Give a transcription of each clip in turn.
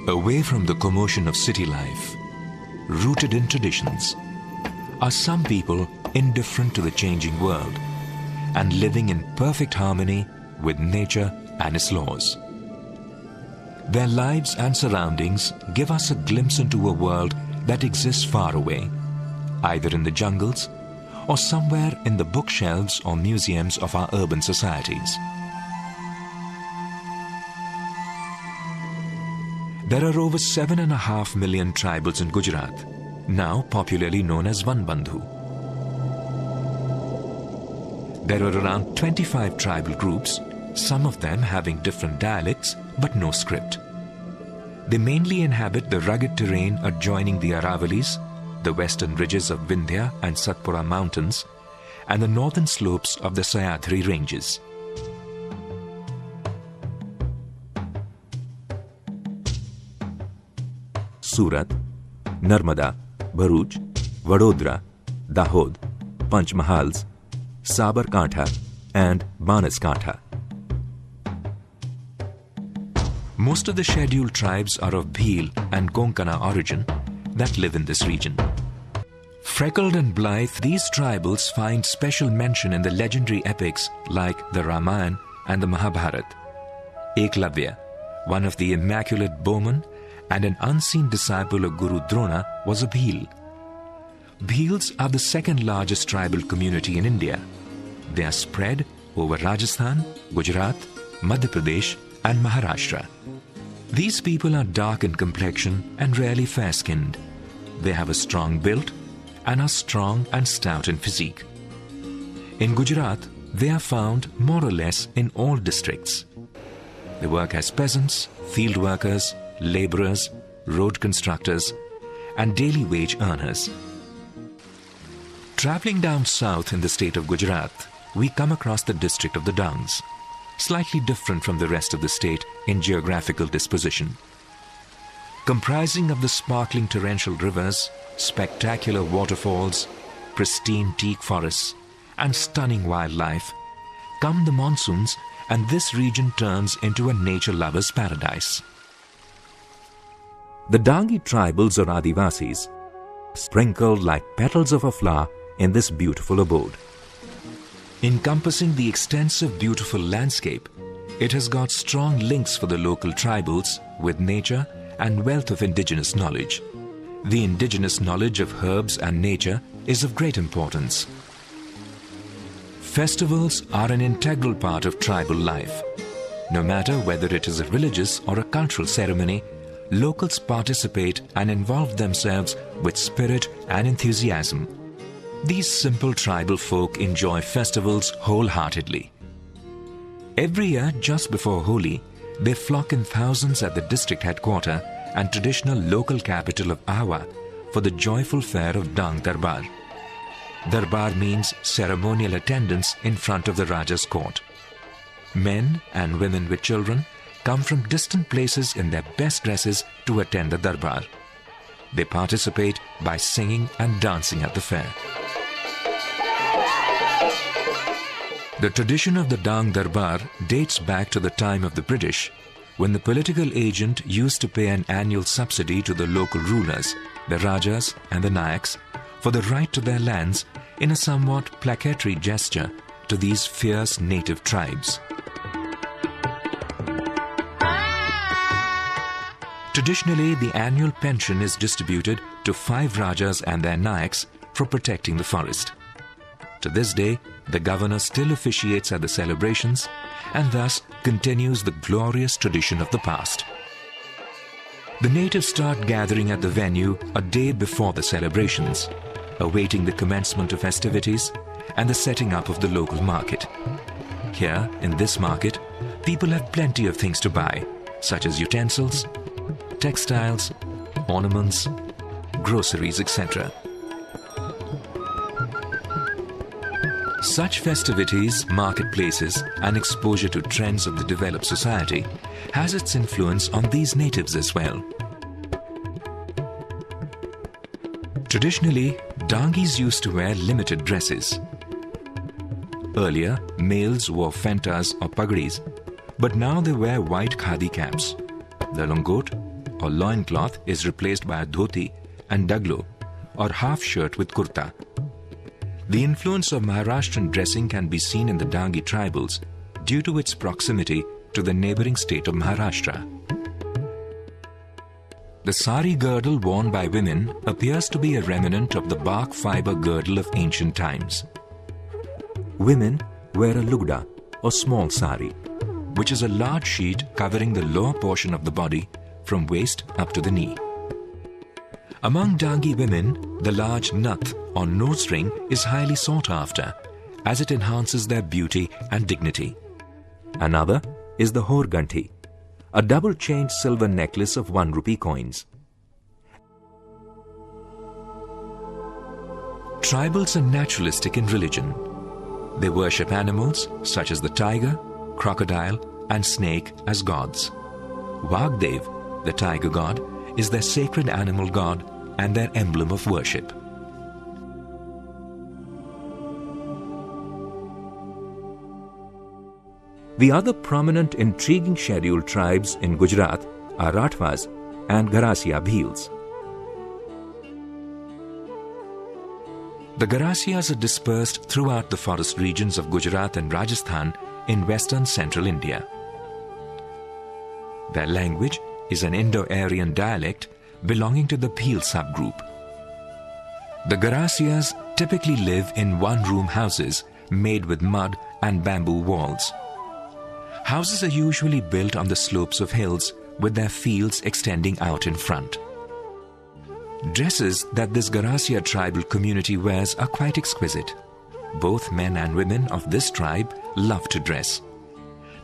Away from the commotion of city life, rooted in traditions, are some people indifferent to the changing world and living in perfect harmony with nature and its laws. Their lives and surroundings give us a glimpse into a world that exists far away, either in the jungles or somewhere in the bookshelves or museums of our urban societies. There are over 7.5 million tribals in Gujarat, now popularly known as Vanbandhu. There are around 25 tribal groups, some of them having different dialects but no script. They mainly inhabit the rugged terrain adjoining the Arravalis, the western ridges of Vindhya and Satpura mountains, and the northern slopes of the Sahyadri ranges. Surat, Narmada, Bharuch, Vadodara, Dahod, Panchmahals, Sabarkantha and Banaskantha. Most of the scheduled tribes are of Bhil and Konkana origin that live in this region. Freckled and blithe, these tribals find special mention in the legendary epics like the Ramayana and the Mahabharata. Eklavya, one of the immaculate bowmen and an unseen disciple of Guru Drona, was a Bhil. Bhils are the second largest tribal community in India. They are spread over Rajasthan, Gujarat, Madhya Pradesh and Maharashtra. These people are dark in complexion and rarely fair-skinned. They have a strong build and are strong and stout in physique. In Gujarat, they are found more or less in all districts. They work as peasants, field workers, labourers, road constructors and daily wage earners. Travelling down south in the state of Gujarat, we come across the district of the Dangs, slightly different from the rest of the state in geographical disposition. Comprising of the sparkling torrential rivers, spectacular waterfalls, pristine teak forests and stunning wildlife, come the monsoons and this region turns into a nature lover's paradise. The Dangi tribals or Adivasis sprinkled like petals of a flower in this beautiful abode. Encompassing the extensive beautiful landscape, it has got strong links for the local tribals with nature and wealth of indigenous knowledge. The indigenous knowledge of herbs and nature is of great importance. Festivals are an integral part of tribal life. No matter whether it is a religious or a cultural ceremony, locals participate and involve themselves with spirit and enthusiasm. These simple tribal folk enjoy festivals wholeheartedly. Every year, just before Holi, they flock in thousands at the district headquarters and traditional local capital of Ahwa for the joyful fair of Dang Darbar. Darbar means ceremonial attendance in front of the Raja's court. Men and women with children come from distant places in their best dresses to attend the Darbar. They participate by singing and dancing at the fair. The tradition of the Dang Darbar dates back to the time of the British, when the political agent used to pay an annual subsidy to the local rulers, the Rajas and the Nayaks, for the right to their lands in a somewhat placatory gesture to these fierce native tribes. Traditionally, the annual pension is distributed to 5 Rajas and their Nayaks for protecting the forest. To this day, the governor still officiates at the celebrations and thus continues the glorious tradition of the past. The natives start gathering at the venue a day before the celebrations, awaiting the commencement of festivities and the setting up of the local market. Here, in this market, people have plenty of things to buy, such as utensils, textiles, ornaments, groceries, etc. Such festivities, marketplaces, and exposure to trends of the developed society has its influence on these natives as well. Traditionally, Dangis used to wear limited dresses. Earlier, males wore fentas or pagdis, but now they wear white khadi caps, the longot, or loincloth is replaced by a dhoti and daglo or half shirt with kurta. The influence of Maharashtrian dressing can be seen in the Dangi tribals due to its proximity to the neighboring state of Maharashtra. The sari girdle worn by women appears to be a remnant of the bark fiber girdle of ancient times. Women wear a lugda or small sari, which is a large sheet covering the lower portion of the body from waist up to the knee. Among Dangi women, the large nath or nose ring is highly sought after as it enhances their beauty and dignity. Another is the horganthi, a double-chained silver necklace of 1 rupee coins. Tribals are naturalistic in religion. They worship animals such as the tiger, crocodile and snake as gods. Vagdev, the tiger god, is their sacred animal god and their emblem of worship. The other prominent intriguing scheduled tribes in Gujarat are Rathwas and Garasia Bhils. The Garasias are dispersed throughout the forest regions of Gujarat and Rajasthan in western central India. Their language is an Indo-Aryan dialect belonging to the Bhil subgroup. The Garasias typically live in one-room houses made with mud and bamboo walls. Houses are usually built on the slopes of hills with their fields extending out in front. Dresses that this Garasia tribal community wears are quite exquisite. Both men and women of this tribe love to dress.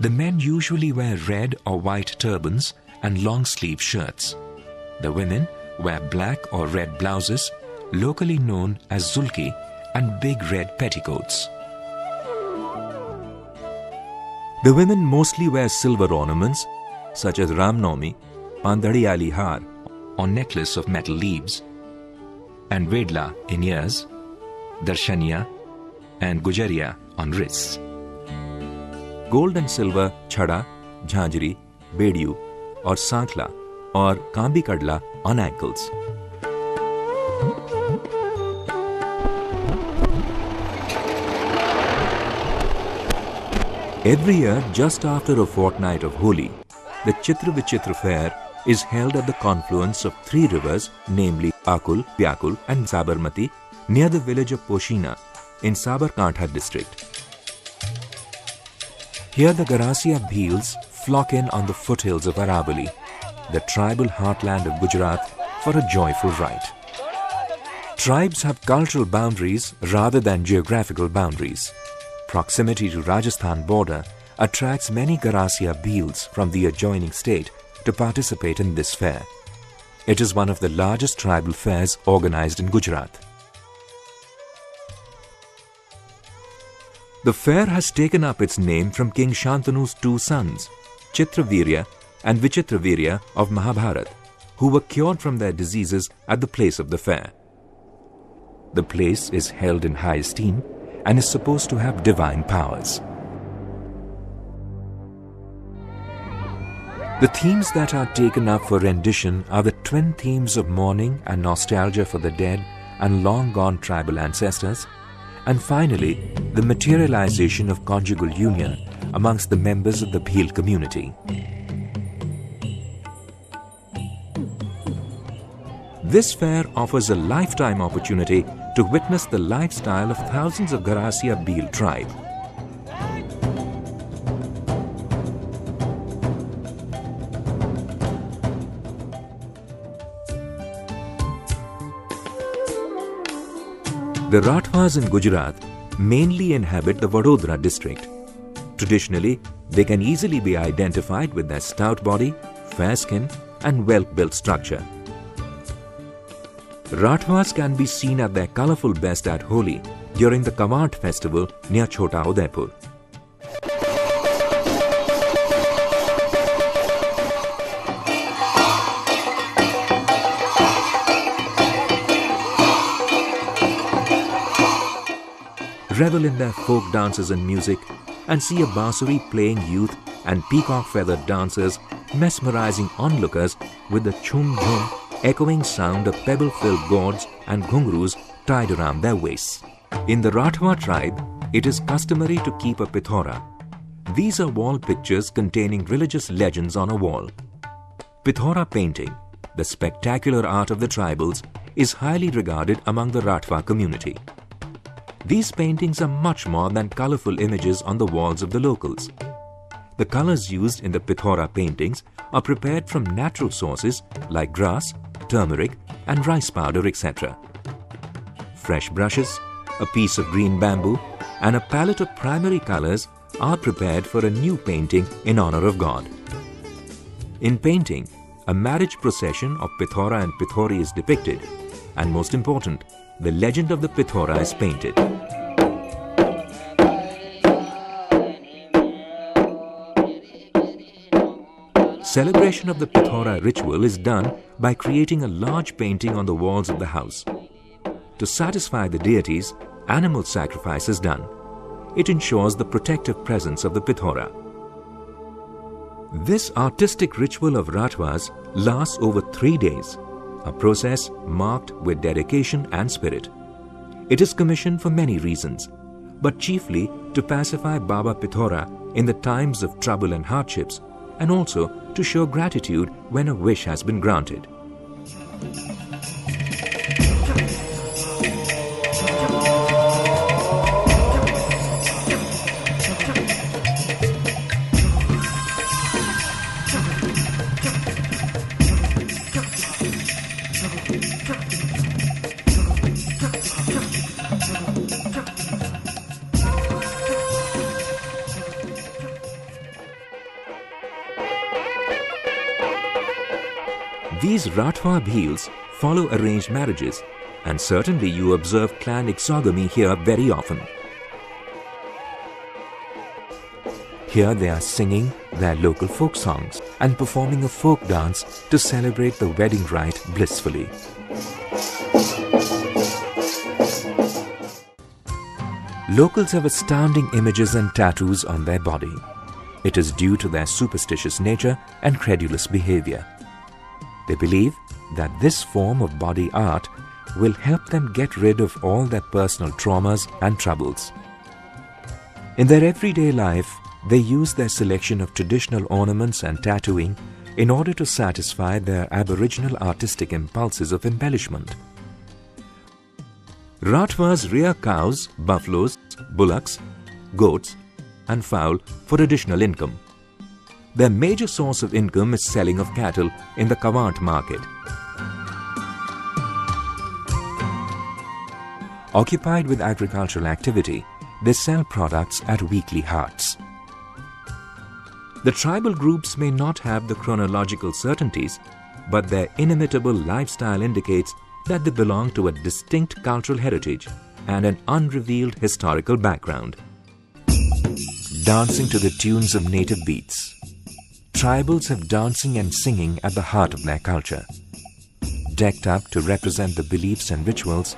The men usually wear red or white turbans and long-sleeve shirts. The women wear black or red blouses, locally known as zulki, and big red petticoats. The women mostly wear silver ornaments such as Ramnavami, Pandadiyali Har or necklace of metal leaves, and Vedla in ears, Darshaniya and Gujariya on wrists. Gold and silver chhada, jhanjri, bediyu or sankla or kambi kadla on ankles. Every year, just after a fortnight of Holi, the Chitra Vichitra fair is held at the confluence of 3 rivers, namely Akul, Pyakul and Sabarmati, near the village of Poshina in Sabarkantha district. Here the Garasia Bhils flock in on the foothills of Arravali, the tribal heartland of Gujarat, for a joyful rite. Tribes have cultural boundaries rather than geographical boundaries. Proximity to Rajasthan border attracts many Garasia Bhils from the adjoining state to participate in this fair. It is one of the largest tribal fairs organized in Gujarat. The fair has taken up its name from King Shantanu's 2 sons, Chitravirya and Vichitravirya of Mahabharat, who were cured from their diseases at the place of the fair. The place is held in high esteem and is supposed to have divine powers. The themes that are taken up for rendition are the twin themes of mourning and nostalgia for the dead and long-gone tribal ancestors, and finally, the materialization of conjugal union amongst the members of the Bhil community. This fair offers a lifetime opportunity to witness the lifestyle of thousands of Garasia Bhil tribe. The Rathwas in Gujarat mainly inhabit the Vadodara district. Traditionally, they can easily be identified with their stout body, fair skin and well-built structure. Rathwas can be seen at their colourful best at Holi during the Kawant festival near Chota Udaipur. Revel in their folk dances and music and see a bansuri playing youth and peacock feathered dancers mesmerizing onlookers with the chum-chum echoing sound of pebble-filled gourds and ghungroos tied around their waists. In the Rathwa tribe, it is customary to keep a pithora. These are wall pictures containing religious legends on a wall. Pithora painting, the spectacular art of the tribals, is highly regarded among the Rathwa community. These paintings are much more than colorful images on the walls of the locals. The colors used in the pithora paintings are prepared from natural sources like grass, turmeric and rice powder, etc. Fresh brushes, a piece of green bamboo and a palette of primary colors are prepared for a new painting in honor of God. In painting, a marriage procession of pithora and pithori is depicted, and most important, the legend of the pithora is painted. Celebration of the pithora ritual is done by creating a large painting on the walls of the house. To satisfy the deities, animal sacrifice is done. It ensures the protective presence of the pithora. This artistic ritual of Rathwas lasts over 3 days, a process marked with dedication and spirit. It is commissioned for many reasons, but chiefly to pacify Baba Pithora in the times of trouble and hardships, and also to show gratitude when a wish has been granted. These Rathwa bheels follow arranged marriages, and certainly you observe clan exogamy here very often. Here they are singing their local folk songs and performing a folk dance to celebrate the wedding rite blissfully. Locals have astounding images and tattoos on their body. It is due to their superstitious nature and credulous behavior. They believe that this form of body art will help them get rid of all their personal traumas and troubles. In their everyday life, they use their selection of traditional ornaments and tattooing in order to satisfy their aboriginal artistic impulses of embellishment. Rathwas rear cows, buffaloes, bullocks, goats and fowl for additional income. Their major source of income is selling of cattle in the Kawant market. Occupied with agricultural activity, they sell products at weekly haats. The tribal groups may not have the chronological certainties, but their inimitable lifestyle indicates that they belong to a distinct cultural heritage and an unrevealed historical background. Dancing to the tunes of native beats. Tribals have dancing and singing at the heart of their culture. Decked up to represent the beliefs and rituals,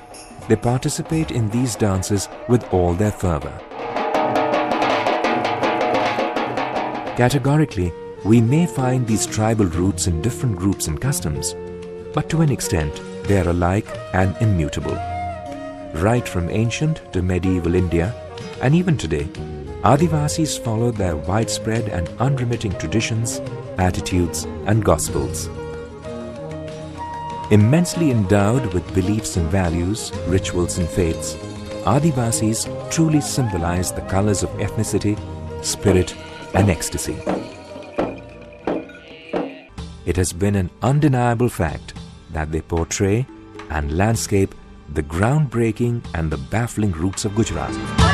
they participate in these dances with all their fervor. Categorically, we may find these tribal roots in different groups and customs, but to an extent, they are alike and immutable. Right from ancient to medieval India, and even today, Adivasis follow their widespread and unremitting traditions, attitudes and gospels. Immensely endowed with beliefs and values, rituals and faiths, Adivasis truly symbolize the colors of ethnicity, spirit and ecstasy. It has been an undeniable fact that they portray and landscape the groundbreaking and the baffling roots of Gujarat.